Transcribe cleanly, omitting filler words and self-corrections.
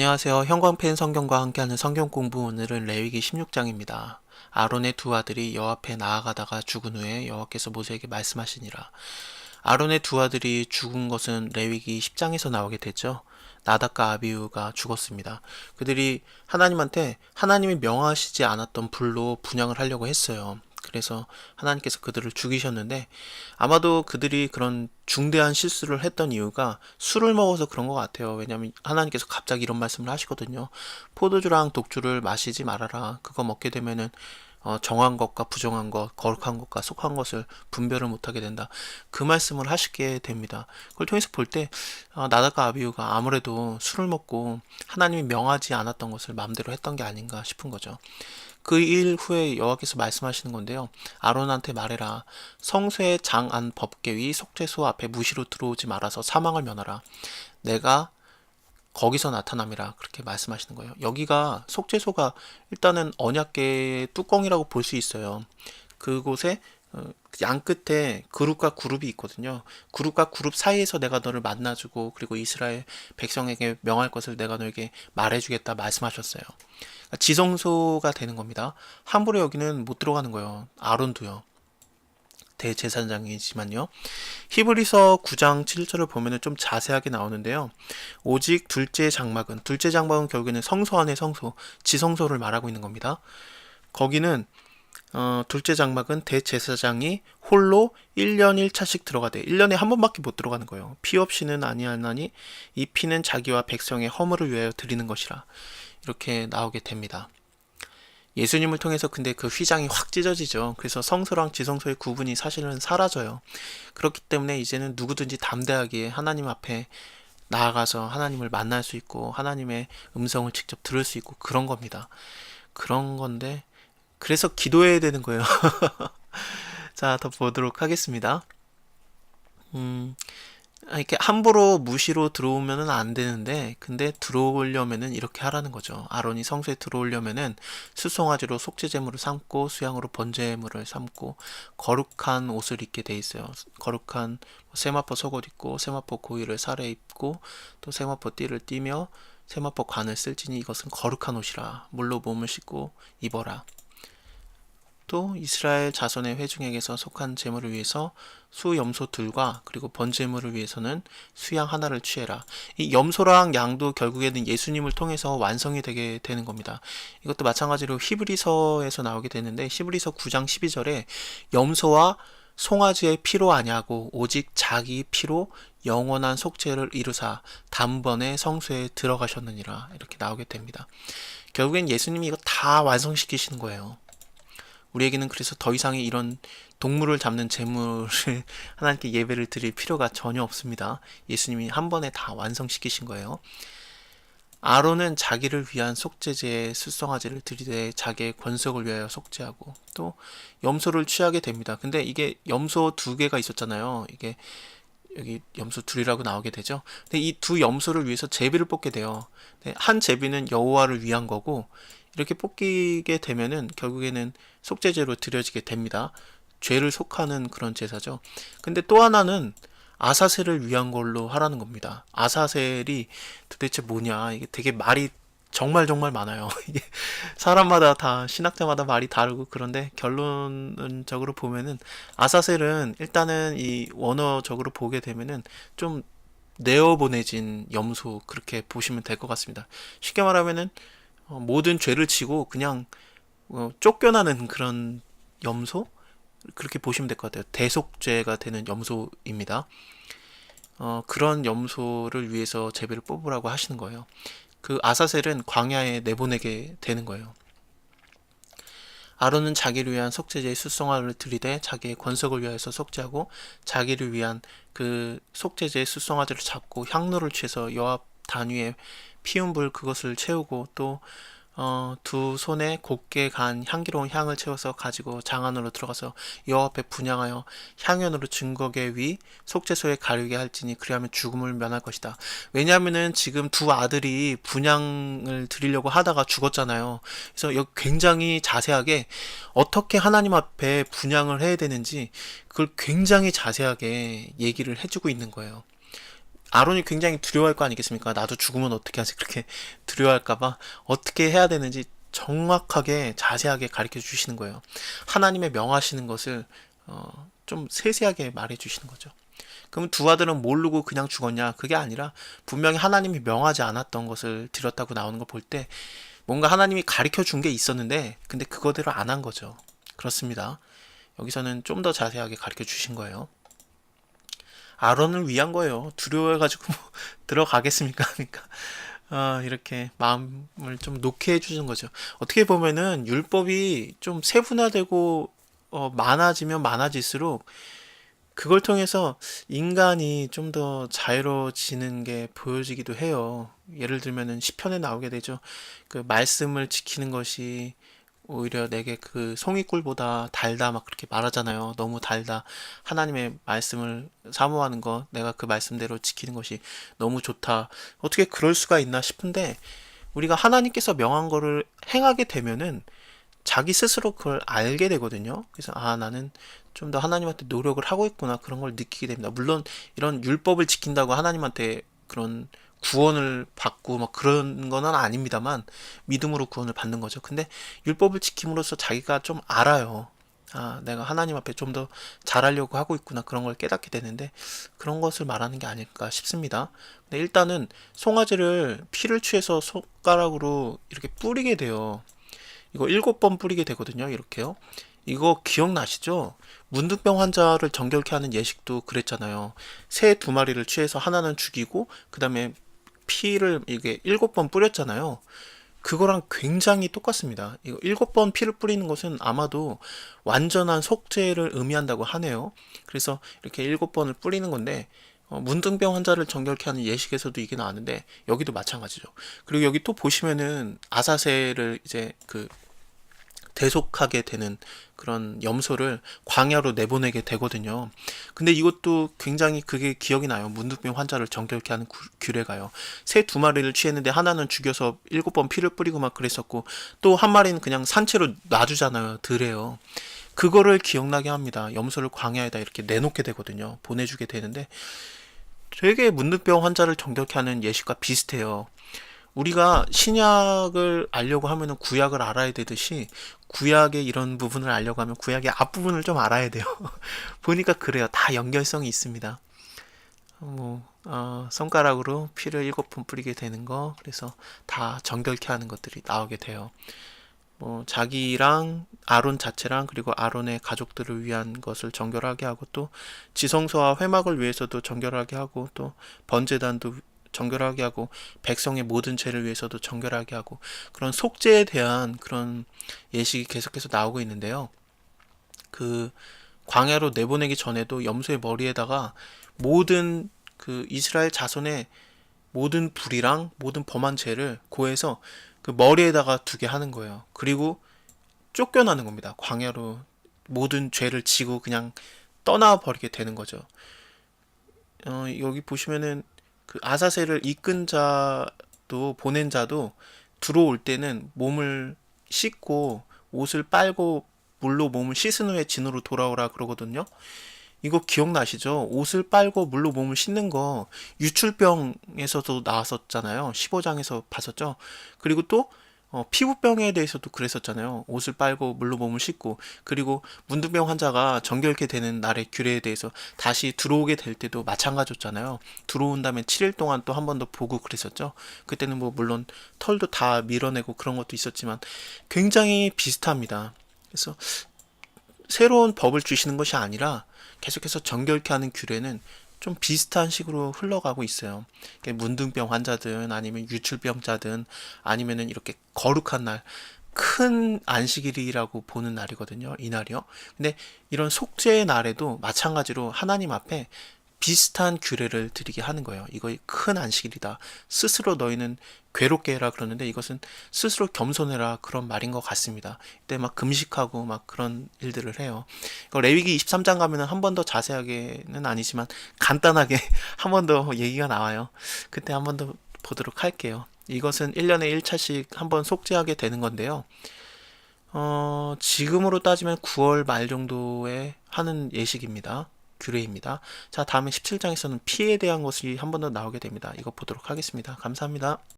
안녕하세요. 형광펜 성경과 함께하는 성경 공부, 오늘은 레위기 16장입니다. 아론의 두 아들이 여호와 앞에 나아가다가 죽은 후에 여호와께서 모세에게 말씀하시니라. 아론의 두 아들이 죽은 것은 레위기 10장에서 나오게 됐죠. 나답과 아비후가 죽었습니다. 그들이 하나님한테 하나님이 명하시지 않았던 불로 분향을 하려고 했어요. 그래서 하나님께서 그들을 죽이셨는데, 아마도 그들이 그런 중대한 실수를 했던 이유가 술을 먹어서 그런 것 같아요. 왜냐하면 하나님께서 갑자기 이런 말씀을 하시거든요. 포도주랑 독주를 마시지 말아라. 그거 먹게 되면은 정한 것과 부정한 것, 거룩한 것과 속한 것을 분별을 못하게 된다. 그 말씀을 하시게 됩니다. 그걸 통해서 볼 때 나답과 아비후가 아무래도 술을 먹고 하나님이 명하지 않았던 것을 마음대로 했던 게 아닌가 싶은 거죠. 그 일 후에 여호와께서 말씀하시는 건데요. 아론한테 말해라. 성소의 장안 법궤위 속죄소 앞에 무시로 들어오지 말아서 사망을 면하라. 내가 거기서 나타남이라, 그렇게 말씀하시는 거예요. 여기가 속죄소가 일단은 언약궤의 뚜껑이라고 볼 수 있어요. 그곳에 양 끝에 그룹과 그룹이 있거든요. 그룹과 그룹 사이에서 내가 너를 만나주고, 그리고 이스라엘 백성에게 명할 것을 내가 너에게 말해주겠다 말씀하셨어요. 그러니까 지성소가 되는 겁니다. 함부로 여기는 못 들어가는 거예요. 아론도요. 대제사장이지만요. 히브리서 9장 7절을 보면은 좀 자세하게 나오는데요. 오직 둘째 장막은 결국에는 성소 안의 성소, 지성소를 말하고 있는 겁니다. 거기는 둘째 장막은 대제사장이 홀로 1년 1차씩 들어가되 1년에 한 번밖에 못 들어가는 거예요. 피 없이는 아니하나니 이 피는 자기와 백성의 허물을 위하여 드리는 것이라, 이렇게 나오게 됩니다. 예수님을 통해서 근데 그 휘장이 확 찢어지죠. 그래서 성소랑 지성소의 구분이 사실은 사라져요. 그렇기 때문에 이제는 누구든지 담대하게 하나님 앞에 나아가서 하나님을 만날 수 있고 하나님의 음성을 직접 들을 수 있고 그런 겁니다. 그런 건데, 그래서 기도해야 되는 거예요. 자, 더 보도록 하겠습니다. 이렇게 함부로 무시로 들어오면은 안 되는데, 근데 들어오려면은 이렇게 하라는 거죠. 아론이 성소에 들어오려면은 수송아지로 속죄제물을 삼고 수양으로 번제물을 삼고 거룩한 옷을 입게 돼 있어요. 거룩한 세마포 속옷 입고 세마포 고위를 살에 입고 또 세마포 띠를 띠며 세마포 관을 쓸지니 이것은 거룩한 옷이라. 물로 몸을 씻고 입어라. 또 이스라엘 자손의 회중에게서 속한 제물을 위해서 수 염소들과 그리고 번제물을 위해서는 수양 하나를 취해라. 이 염소랑 양도 결국에는 예수님을 통해서 완성이 되게 되는 겁니다. 이것도 마찬가지로 히브리서에서 나오게 되는데, 히브리서 9장 12절에 염소와 송아지의 피로 아니하고 오직 자기 피로 영원한 속죄를 이루사 단번에 성소에 들어가셨느니라, 이렇게 나오게 됩니다. 결국엔 예수님이 이거 다 완성시키시는 거예요. 우리에게는 그래서 더 이상의 이런 동물을 잡는 제물을 하나님께 예배를 드릴 필요가 전혀 없습니다. 예수님이 한 번에 다 완성시키신 거예요. 아론은 자기를 위한 속죄제에 술성아지를 드리되 자기의 권속을 위하여 속죄하고 또 염소를 취하게 됩니다. 근데 이게 염소 두 개가 있었잖아요. 이게 여기 염소 둘이라고 나오게 되죠. 근데 이 두 염소를 위해서 제비를 뽑게 돼요. 한 제비는 여호와를 위한 거고, 이렇게 뽑히게 되면은 결국에는 속죄제로 드려지게 됩니다. 죄를 속하는 그런 제사죠. 근데 또 하나는 아사셀을 위한 걸로 하라는 겁니다. 아사셀이 도대체 뭐냐? 이게 되게 말이 정말 정말 많아요. 이게 사람마다 다, 신학자마다 말이 다르고 그런데 결론적으로 보면은 아사셀은 일단은 이 원어적으로 보게 되면은 좀 내어보내진 염소, 그렇게 보시면 될 것 같습니다. 쉽게 말하면은 모든 죄를 지고 그냥 쫓겨나는 그런 염소? 그렇게 보시면 될 것 같아요. 대속죄가 되는 염소입니다. 그런 염소를 위해서 제비를 뽑으라고 하시는 거예요. 그 아사셀은 광야에 내보내게 되는 거예요. 아론은 자기를 위한 속죄제의 수송아를 드리되 자기의 권속을 위하여서 속죄하고 자기를 위한 그 속죄제의 수송아지를 잡고 향로를 취해서 여호와 단 위에 피운 불 그것을 채우고 또 두 손에 곱게 간 향기로운 향을 채워서 가지고 장 안으로 들어가서 여호와 앞에 분향하여 향연으로 증거계 위 속죄소에 가리게 할지니 그리하면 죽음을 면할 것이다. 왜냐하면은 지금 두 아들이 분향을 드리려고 하다가 죽었잖아요. 그래서 여기 굉장히 자세하게 어떻게 하나님 앞에 분향을 해야 되는지 그걸 굉장히 자세하게 얘기를 해주고 있는 거예요. 아론이 굉장히 두려워할 거 아니겠습니까? 나도 죽으면 어떻게 하지? 그렇게 두려워할까봐 어떻게 해야 되는지 정확하게 자세하게 가르쳐 주시는 거예요. 하나님의 명하시는 것을 좀 세세하게 말해 주시는 거죠. 그럼 두 아들은 모르고 그냥 죽었냐? 그게 아니라 분명히 하나님이 명하지 않았던 것을 드렸다고 나오는 걸 볼 때 뭔가 하나님이 가르쳐 준 게 있었는데 근데 그거대로 안 한 거죠. 그렇습니다. 여기서는 좀 더 자세하게 가르쳐 주신 거예요. 아론을 위한 거예요. 두려워해가지고 뭐 들어가겠습니까? 그러니까 이렇게 마음을 좀 놓게 해주는 거죠. 어떻게 보면은 율법이 좀 세분화되고 많아지면 많아질수록 그걸 통해서 인간이 좀 더 자유로워지는 게 보여지기도 해요. 예를 들면은 시편에 나오게 되죠. 그 말씀을 지키는 것이 오히려 내게 그 송이꿀보다 달다 막 그렇게 말하잖아요. 너무 달다. 하나님의 말씀을 사모하는 것, 내가 그 말씀대로 지키는 것이 너무 좋다. 어떻게 그럴 수가 있나 싶은데 우리가 하나님께서 명한 거를 행하게 되면은 자기 스스로 그걸 알게 되거든요. 그래서 나는 좀 더 하나님한테 노력을 하고 있구나 그런 걸 느끼게 됩니다. 물론 이런 율법을 지킨다고 하나님한테 그런 구원을 받고 막 그런 거는 아닙니다만 믿음으로 구원을 받는 거죠. 근데 율법을 지킴으로써 자기가 좀 알아요. 내가 하나님 앞에 좀 더 잘하려고 하고 있구나 그런 걸 깨닫게 되는데 그런 것을 말하는 게 아닐까 싶습니다. 근데 일단은 송아지를 피를 취해서 손가락으로 이렇게 뿌리게 돼요. 이거 7번 뿌리게 되거든요. 이렇게요. 이거 기억나시죠? 문둥병 환자를 정결케 하는 예식도 그랬잖아요. 새 2마리를 취해서 하나는 죽이고 그 다음에 피를 이게 7번 뿌렸잖아요. 그거랑 굉장히 똑같습니다. 이거 7번 피를 뿌리는 것은 아마도 완전한 속죄를 의미한다고 하네요. 그래서 이렇게 7번을 뿌리는 건데 문둥병 환자를 정결케 하는 예식에서도 이게 나왔는데 여기도 마찬가지죠. 그리고 여기 또 보시면은 아사세를 이제 그 대속하게 되는 그런 염소를 광야로 내보내게 되거든요. 근데 이것도 굉장히 그게 기억이 나요. 문둥병 환자를 정결케 하는 규례가요. 새 2마리를 취했는데 하나는 죽여서 7번 피를 뿌리고 막 그랬었고 또 한 마리는 그냥 산채로 놔주잖아요. 들에요. 그거를 기억나게 합니다. 염소를 광야에다 이렇게 내놓게 되거든요. 보내주게 되는데 되게 문둥병 환자를 정결케 하는 예식과 비슷해요. 우리가 신약을 알려고 하면은 구약을 알아야 되듯이 구약의 이런 부분을 알려고 하면 구약의 앞부분을 좀 알아야 돼요. 보니까 그래요. 다 연결성이 있습니다. 손가락으로 피를 7번 뿌리게 되는 거, 그래서 다 정결케 하는 것들이 나오게 돼요. 자기랑 아론 자체랑 그리고 아론의 가족들을 위한 것을 정결하게 하고 또 지성소와 회막을 위해서도 정결하게 하고 또 번제단도 정결하게 하고 백성의 모든 죄를 위해서도 정결하게 하고 그런 속죄에 대한 그런 예식이 계속해서 나오고 있는데요. 그 광야로 내보내기 전에도 염소의 머리에다가 모든 그 이스라엘 자손의 모든 불이랑 모든 범한 죄를 고해서 그 머리에다가 두게 하는 거예요. 그리고 쫓겨나는 겁니다. 광야로 모든 죄를 지고 그냥 떠나버리게 되는 거죠. 여기 보시면은 그 아사셀을 이끈 자도 보낸 자도 들어올 때는 몸을 씻고 옷을 빨고 물로 몸을 씻은 후에 진으로 돌아오라 그러거든요. 이거 기억나시죠? 옷을 빨고 물로 몸을 씻는 거 유출병에서도 나왔었잖아요. 15장에서 봤었죠. 그리고 또 피부병에 대해서도 그랬었잖아요. 옷을 빨고 물로 몸을 씻고 그리고 문둥병 환자가 정결케 되는 날의 규례에 대해서 다시 들어오게 될 때도 마찬가지였잖아요. 들어온 다음에 7일 동안 또 한 번 더 보고 그랬었죠. 그때는 뭐 물론 털도 다 밀어내고 그런 것도 있었지만 굉장히 비슷합니다. 그래서 새로운 법을 주시는 것이 아니라 계속해서 정결케 하는 규례는 좀 비슷한 식으로 흘러가고 있어요. 문둥병 환자든 아니면 유출병자든 아니면은 이렇게 거룩한 날, 큰 안식일이라고 보는 날이거든요. 이 날이요. 근데 이런 속죄의 날에도 마찬가지로 하나님 앞에 비슷한 규례를 드리게 하는 거예요. 이거 큰 안식일이다. 스스로 너희는 괴롭게 해라 그러는데 이것은 스스로 겸손해라 그런 말인 것 같습니다. 이때 막 금식하고 막 그런 일들을 해요. 레위기 23장 가면은 한 번 더 자세하게는 아니지만 간단하게 한 번 더 얘기가 나와요. 그때 한 번 더 보도록 할게요. 이것은 1년에 1차씩 한번 속죄하게 되는 건데요. 지금으로 따지면 9월 말 정도에 하는 예식입니다. 규례입니다. 자, 다음에 17장에서는 피에 대한 것이 한 번 더 나오게 됩니다. 이거 보도록 하겠습니다. 감사합니다.